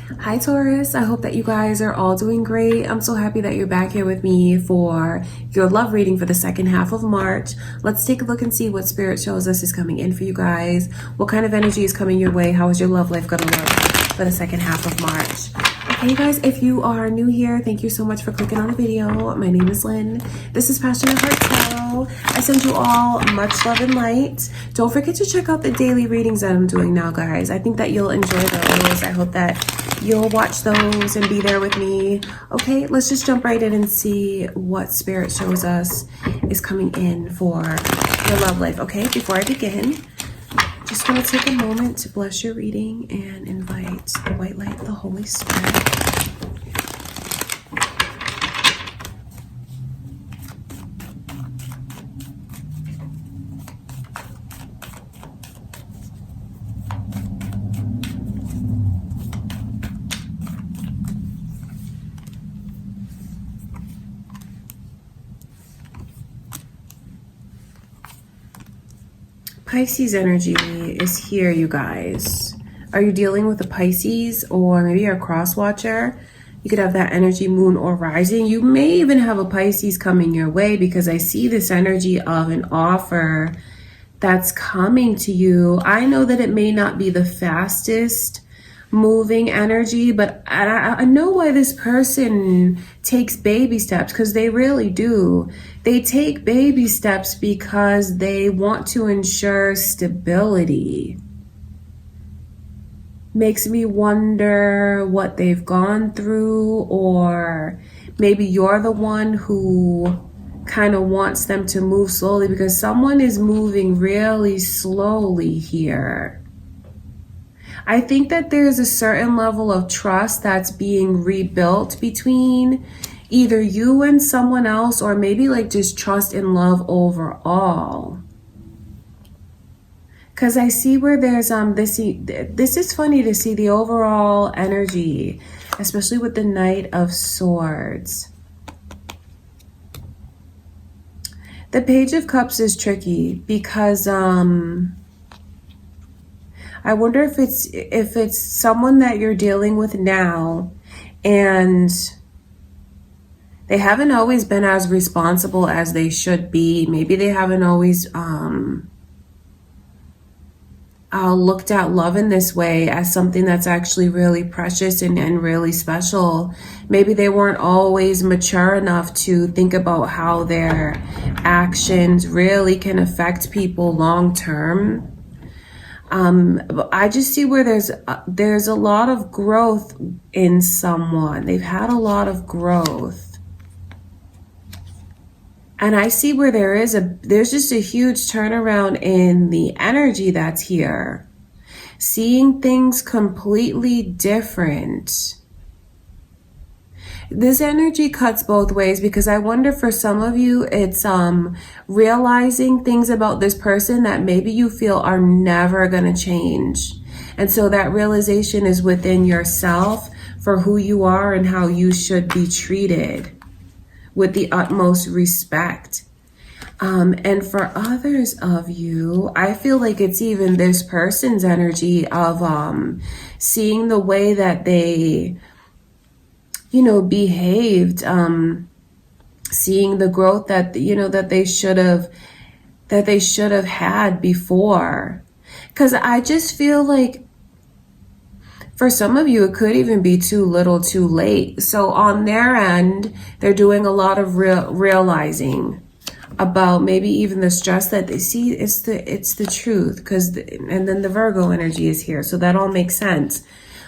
Hi Taurus, I hope that you guys are all doing great. I'm so happy that you're back here with me for your love reading for the second half of March. Let's take a look and see what Spirit shows us is coming in for you guys. What kind of energy is coming your way? How is your love life gonna look for the second half of March? Okay, you guys, if you are new here, thank you so much for clicking on the video. My name is Lynn. This is Passionate Heart Tarot. I send you all much love and light. Don't forget to check out the daily readings that I'm doing now, guys. I think that you'll enjoy those. I hope that you'll watch those and be there with me. Okay, let's just jump right in and see what Spirit shows us is coming in for your love life. Okay, before I begin, just want to take a moment to bless your reading and invite the white light of the Holy Spirit. Pisces energy is here, you guys. Are you dealing with a Pisces, or maybe you're a cross watcher? You could have that energy, moon or rising. You may even have a Pisces coming your way, because I see this energy of an offer that's coming to you. I know that it may not be the fastest moving energy, but I know why this person takes baby steps, because they really do. They take baby steps because they want to ensure stability. Makes me wonder what they've gone through, or maybe you're the one who kind of wants them to move slowly, because someone is moving really slowly here. I think that there's a certain level of trust that's being rebuilt between either you and someone else, or maybe like just trust and love overall. Because I see where there's this is funny to see the overall energy, especially with the Knight of Swords. The Page of Cups is tricky, because I wonder if it's someone that you're dealing with now, and they haven't always been as responsible as they should be. Maybe they haven't always looked at love in this way as something that's actually really precious and really special. Maybe they weren't always mature enough to think about how their actions really can affect people long term. I just see where there's a lot of growth in someone. They've had a lot of growth. And I see where there's just a huge turnaround in the energy that's here. Seeing things completely different. This energy cuts both ways, because I wonder for some of you, it's realizing things about this person that maybe you feel are never going to change. And so that realization is within yourself for who you are and how you should be treated with the utmost respect. And for others of you, I feel like it's even this person's energy of seeing the way that they behaved, seeing the growth that that they should have had before. Because I just feel like for some of you, it could even be too little too late. So on their end, they're doing a lot of realizing about maybe even the stress that they see. It's the truth, and then the Virgo energy is here, so that all makes sense.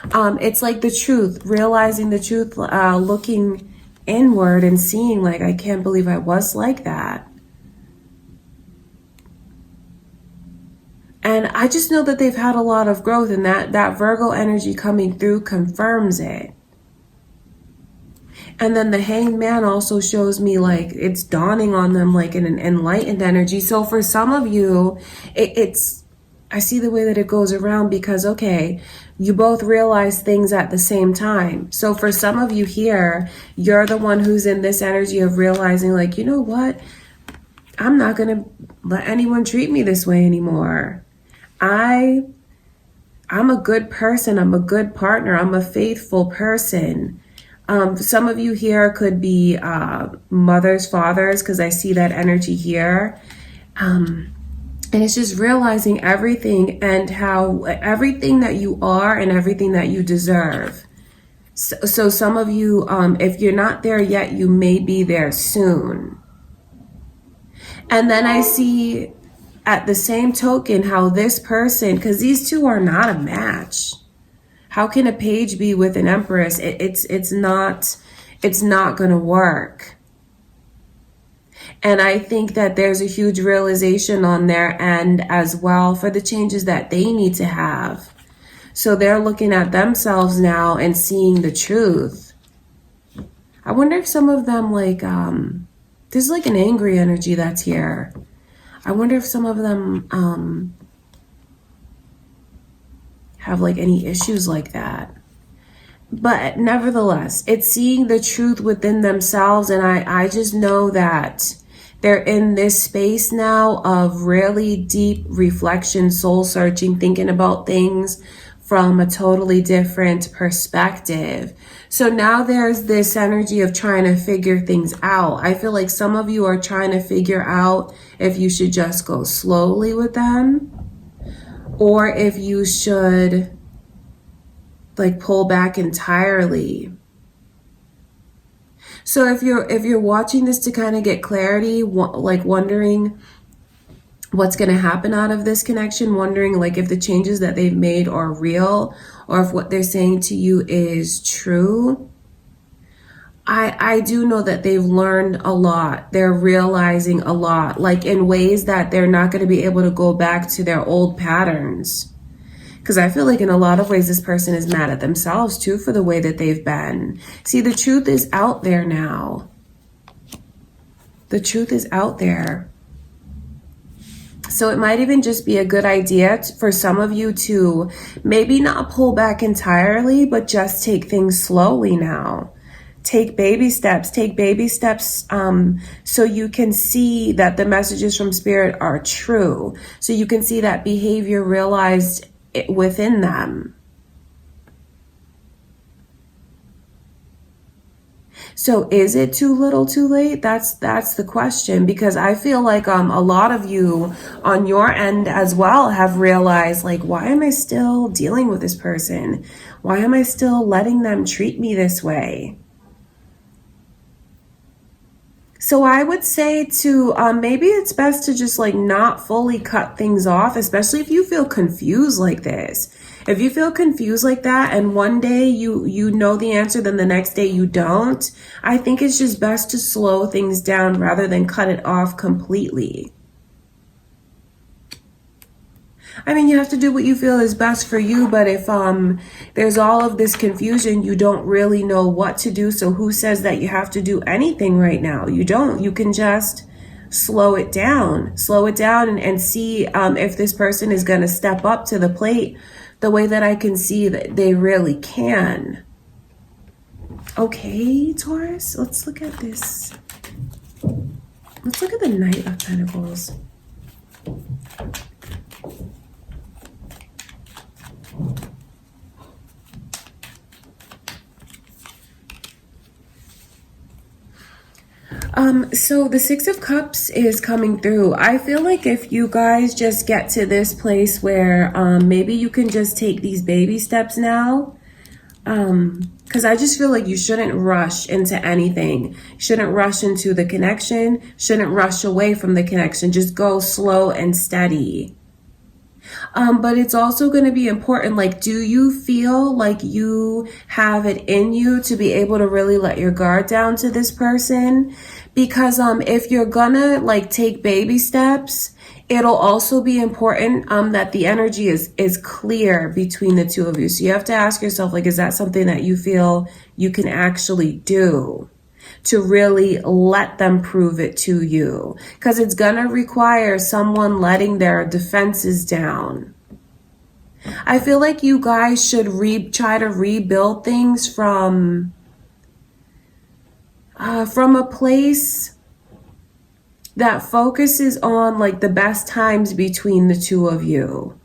It's like the truth, realizing the truth, looking inward and seeing like, I can't believe I was like that. And I just know that they've had a lot of growth, and that Virgo energy coming through confirms it. And then the Hanged Man also shows me like it's dawning on them like an enlightened energy. So for some of you, I see the way that it goes around, because, okay, you both realize things at the same time. So for some of you here, you're the one who's in this energy of realizing like, you know what? I'm not going to let anyone treat me this way anymore. I I'm a good person. I'm a good partner. I'm a faithful person. Some of you here could be mothers, fathers, because I see that energy here. And it's just realizing everything and how everything that you are and everything that you deserve. So some of you, if you're not there yet, you may be there soon. And then I see at the same token how this person, because these two are not a match. How can a page be with an empress? It's not going to work. And I think that there's a huge realization on their end as well for the changes that they need to have. So they're looking at themselves now and seeing the truth. I wonder if some of them there's like an angry energy that's here. I wonder if some of them have like any issues like that. But nevertheless, it's seeing the truth within themselves. And I just know that they're in this space now of really deep reflection, soul searching, thinking about things from a totally different perspective. So now there's this energy of trying to figure things out. I feel like some of you are trying to figure out if you should just go slowly with them or if you should like pull back entirely. So if you're watching this to kind of get clarity, like wondering what's going to happen out of this connection, wondering like if the changes that they've made are real or if what they're saying to you is true, I do know that they've learned a lot. They're realizing a lot, like in ways that they're not going to be able to go back to their old patterns. Because I feel like in a lot of ways, this person is mad at themselves too for the way that they've been. See, the truth is out there now. The truth is out there. So it might even just be a good idea for some of you to maybe not pull back entirely, but just take things slowly now. Take baby steps, so you can see that the messages from Spirit are true. So you can see that behavior realized within them. So is it too little too late? That's the question, because I feel like a lot of you on your end as well have realized like, why am I still dealing with this person? Why am I still letting them treat me this way? So I would say to maybe it's best to just like not fully cut things off, especially if you feel confused like this. If you feel confused like that and one day you know the answer, then the next day you don't, I think it's just best to slow things down rather than cut it off completely. I mean, you have to do what you feel is best for you, but if there's all of this confusion, you don't really know what to do. So who says that you have to do anything right now? You don't. You can just slow it down and see if this person is going to step up to the plate the way that I can see that they really can. Okay, Taurus, let's look at this. Let's look at the Knight of Pentacles. So the Six of Cups is coming through. I feel like if you guys just get to this place where maybe you can just take these baby steps now, because I just feel like you shouldn't rush into anything. Shouldn't rush into the connection, shouldn't rush away from the connection. Just go slow and steady. But it's also going to be important, like, do you feel like you have it in you to be able to really let your guard down to this person? Because if you're gonna like take baby steps, it'll also be important that the energy is clear between the two of you. So you have to ask yourself, like, is that something that you feel you can actually do to really let them prove it to you? Because it's gonna require someone letting their defenses down. I feel like you guys should try to rebuild things from a place that focuses on like the best times between the two of you.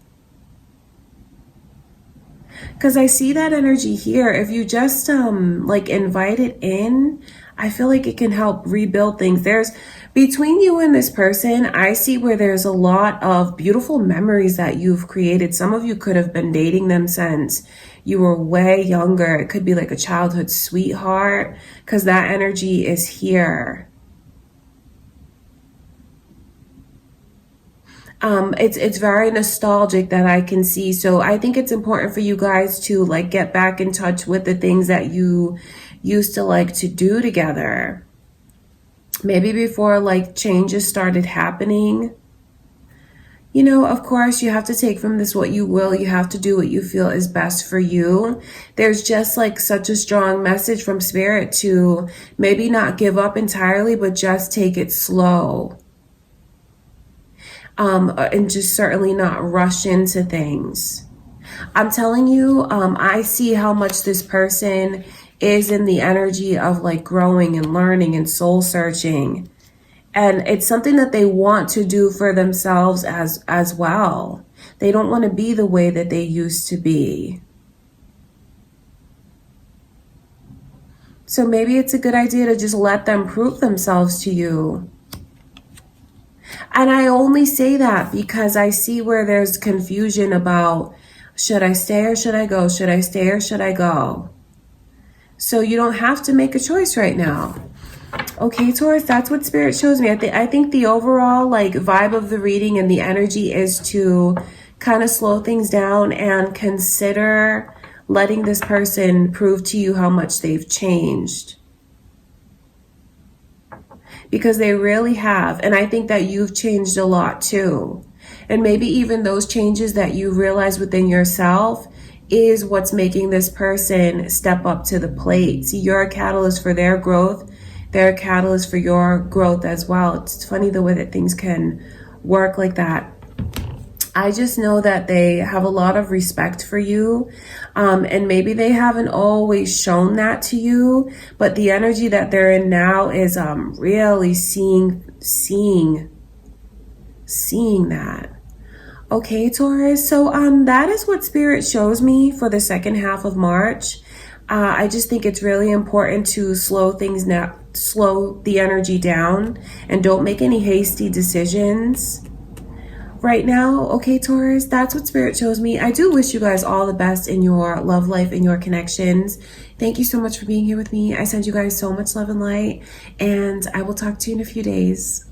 Because I see that energy here. If you just like invite it in, I feel like it can help rebuild things. There's between you and this person, I see where there's a lot of beautiful memories that you've created. Some of you could have been dating them since you were way younger. It could be like a childhood sweetheart, because that energy is here. It's very nostalgic that I can see. So I think it's important for you guys to like get back in touch with the things that you used to like to do together. Maybe before like changes started happening. You know, of course, you have to take from this what you will. You have to do what you feel is best for you. There's just like such a strong message from Spirit to maybe not give up entirely, but just take it slow. And just certainly not rush into things. I'm telling you, I see how much this person is in the energy of like growing and learning and soul searching. And it's something that they want to do for themselves as well. They don't want to be the way that they used to be. So maybe it's a good idea to just let them prove themselves to you. And I only say that because I see where there's confusion about, should I stay or should I go? Should I stay or should I go? So you don't have to make a choice right now. Okay, Taurus, that's what Spirit shows me. I think the overall like vibe of the reading and the energy is to kind of slow things down and consider letting this person prove to you how much they've changed. Because they really have. And I think that you've changed a lot too. And maybe even those changes that you realize within yourself is what's making this person step up to the plate. See, you're a catalyst for their growth. They're a catalyst for your growth as well. It's funny the way that things can work like that. I just know that they have a lot of respect for you. And maybe they haven't always shown that to you, but the energy that they're in now is really seeing that. Okay, Taurus. So that is what Spirit shows me for the second half of March. I just think it's really important to slow the energy down and don't make any hasty decisions right now. Okay, Taurus, that's what Spirit shows me. I do wish you guys all the best in your love life and your connections. Thank you so much for being here with me. I send you guys so much love and light, and I will talk to you in a few days.